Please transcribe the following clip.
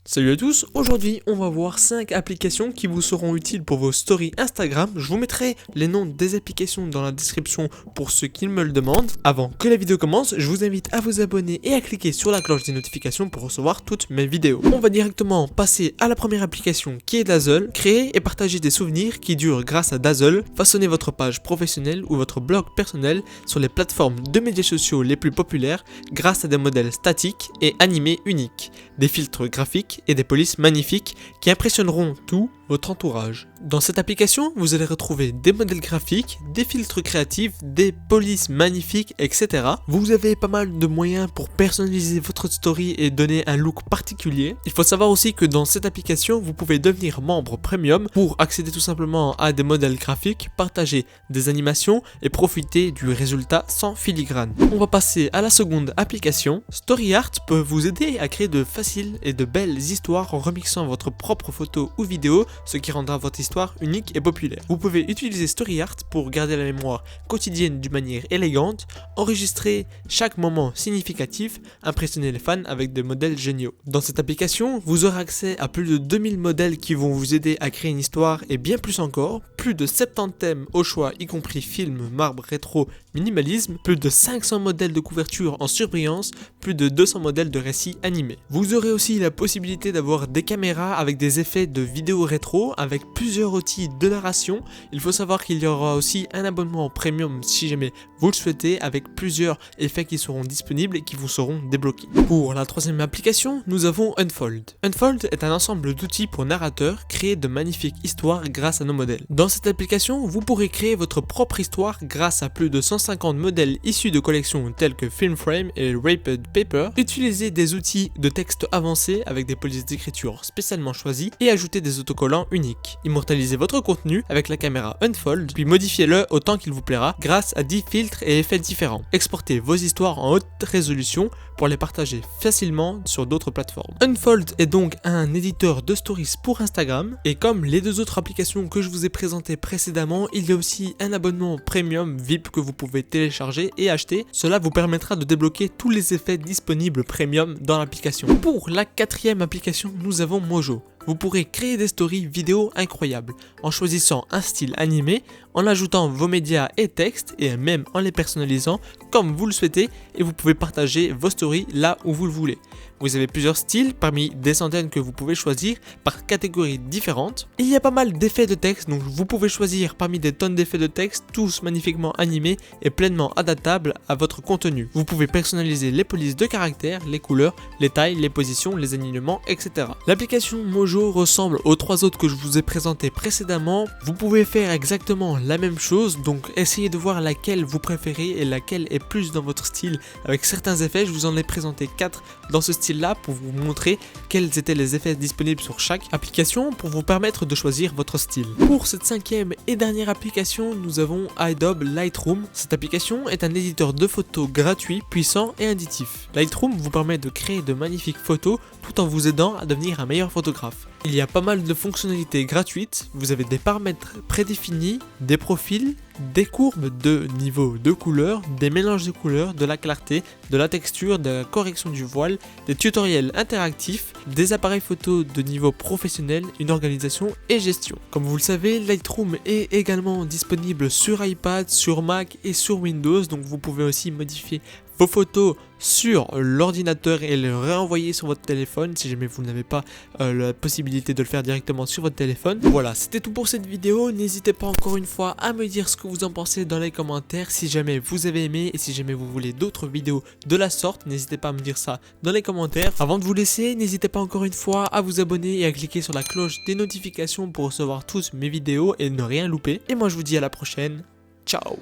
Salut à tous, aujourd'hui on va voir 5 applications qui vous seront utiles pour vos stories Instagram. Je vous mettrai les noms des applications dans la description pour ceux qui me le demandent. Avant que la vidéo commence, je vous invite à vous abonner et à cliquer sur la cloche des notifications pour recevoir toutes mes vidéos. On va directement passer à la première application qui est Dazzle. Créer et partager des souvenirs qui durent grâce à Dazzle. Façonnez votre page professionnelle ou votre blog personnel sur les plateformes de médias sociaux les plus populaires grâce à des modèles statiques et animés uniques, des filtres graphiques et des polices magnifiques qui impressionneront tout votre entourage. Dans cette application, vous allez retrouver des modèles graphiques, des filtres créatifs, des polices magnifiques, etc. Vous avez pas mal de moyens pour personnaliser votre story et donner un look particulier. Il faut savoir aussi que dans cette application, vous pouvez devenir membre premium pour accéder tout simplement à des modèles graphiques, partager des animations et profiter du résultat sans filigrane. On va passer à la seconde application. StoryArt peut vous aider à créer de faciles et de belles histoires en remixant votre propre photo ou vidéo, ce qui rendra votre histoire unique et populaire. Vous pouvez utiliser StoryArt pour garder la mémoire quotidienne d'une manière élégante, enregistrer chaque moment significatif, impressionner les fans avec des modèles géniaux. Dans cette application, vous aurez accès à plus de 2000 modèles qui vont vous aider à créer une histoire et bien plus encore, plus de 70 thèmes au choix y compris film, marbre, rétro, minimalisme, plus de 500 modèles de couverture en surbrillance, plus de 200 modèles de récits animés. Vous aurez aussi la possibilité d'avoir des caméras avec des effets de vidéo rétro avec plusieurs outils de narration. Il faut savoir qu'il y aura aussi un abonnement premium si jamais vous le souhaitez avec plusieurs effets qui seront disponibles et qui vous seront débloqués. Pour la troisième application, nous avons Unfold. Unfold est un ensemble d'outils pour narrateurs, créer de magnifiques histoires grâce à nos modèles. Dans cette application, vous pourrez créer votre propre histoire grâce à plus de 150 modèles issus de collections telles que Filmframe et Rapid Paper. Utilisez des outils de texte avancés avec des polices d'écriture spécialement choisies et ajoutez des autocollants uniques. Immortalisez votre contenu avec la caméra Unfold, puis modifiez-le autant qu'il vous plaira grâce à 10 filtres et effets différents. Exportez vos histoires en haute résolution pour les partager facilement sur d'autres plateformes. Unfold est donc un éditeur de stories pour Instagram et comme les deux autres applications que je vous ai présentées précédemment, il y a aussi un abonnement premium VIP que vous pouvez télécharger et acheter. Cela vous permettra de débloquer tous les effets disponibles premium dans l'application. Pour la quatrième application, nous avons Mojo. Vous pourrez créer des stories vidéo incroyables en choisissant un style animé, en ajoutant vos médias et textes et même en les personnalisant comme vous le souhaitez et vous pouvez partager vos stories là où vous le voulez. Vous avez plusieurs styles parmi des centaines que vous pouvez choisir par catégories différentes. Il y a pas mal d'effets de texte, donc vous pouvez choisir parmi des tonnes d'effets de texte, tous magnifiquement animés et pleinement adaptables à votre contenu. Vous pouvez personnaliser les polices de caractères, les couleurs, les tailles, les positions, les alignements, etc. L'application Mojo ressemble aux trois autres que je vous ai présentées précédemment. Vous pouvez faire exactement la même chose, donc essayez de voir laquelle vous préférez et laquelle est plus dans votre style. Avec certains effets, je vous en ai présenté 4 dans ce style là pour vous montrer quels étaient les effets disponibles sur chaque application pour vous permettre de choisir votre style. Pour cette cinquième et dernière application, nous avons Adobe Lightroom. Cette application est un éditeur de photos gratuit, puissant et intuitif. Lightroom vous permet de créer de magnifiques photos tout en vous aidant à devenir un meilleur photographe. Il y a pas mal de fonctionnalités gratuites, vous avez des paramètres prédéfinis, des profils, des courbes de niveau de couleurs, des mélanges de couleurs, de la clarté, de la texture, de la correction du voile, des tutoriels interactifs, des appareils photo de niveau professionnel, une organisation et gestion. Comme vous le savez, Lightroom est également disponible sur iPad, sur Mac et sur Windows, donc vous pouvez aussi modifier vos photos sur l'ordinateur et les réenvoyer sur votre téléphone si jamais vous n'avez pas la possibilité de le faire directement sur votre téléphone. Voilà, c'était tout pour cette vidéo. N'hésitez pas encore une fois à me dire ce que vous en pensez dans les commentaires. Si jamais vous avez aimé et si jamais vous voulez d'autres vidéos de la sorte, n'hésitez pas à me dire ça dans les commentaires. Avant de vous laisser, n'hésitez pas encore une fois à vous abonner et à cliquer sur la cloche des notifications pour recevoir toutes mes vidéos et ne rien louper. Et moi je vous dis à la prochaine. Ciao.